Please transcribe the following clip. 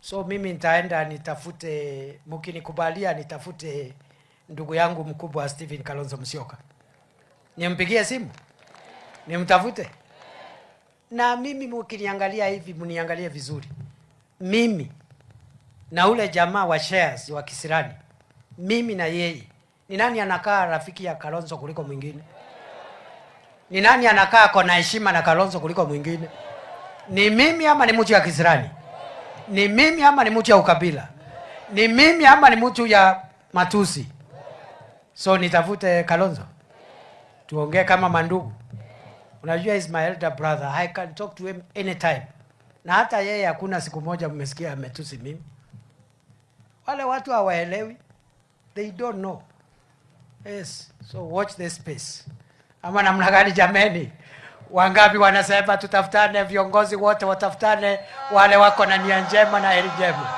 So mimi nitaenda nitafute, mkinikubalia nitafute ndugu yangu mkubwa Stephen Kalonzo Musyoka. Nimpigie simu? Nimtafute? Na mimi mkiniangalia hivi mniangalie vizuri. Mimi na ule jamaa wa shares wa Kisirani, mimi na yeye, ni nani anakaa rafiki ya Kalonzo kuliko mwingine? Ni nani anakaa kwa heshima na Kalonzo kuliko mwingine? Ni mimi ama ni mtu ya Kisirani? Ni mimi ama ni mtu ya ukabila? Ni mimi ama ni mtu ya matusi? So nitafute Kalonzo, tuongee kama mandugu. Unajua is my elder brother, I can talk to him anytime. Na hata yeye hakuna siku moja mmesikia ametusi mimi. Wale watu hawaelewi, they don't know. Yes, so watch this space. Ama namna gani jameni? Wangapi wanasema tutafutane, viongozi wote watafutane, wale wako na nia njema na heri njema.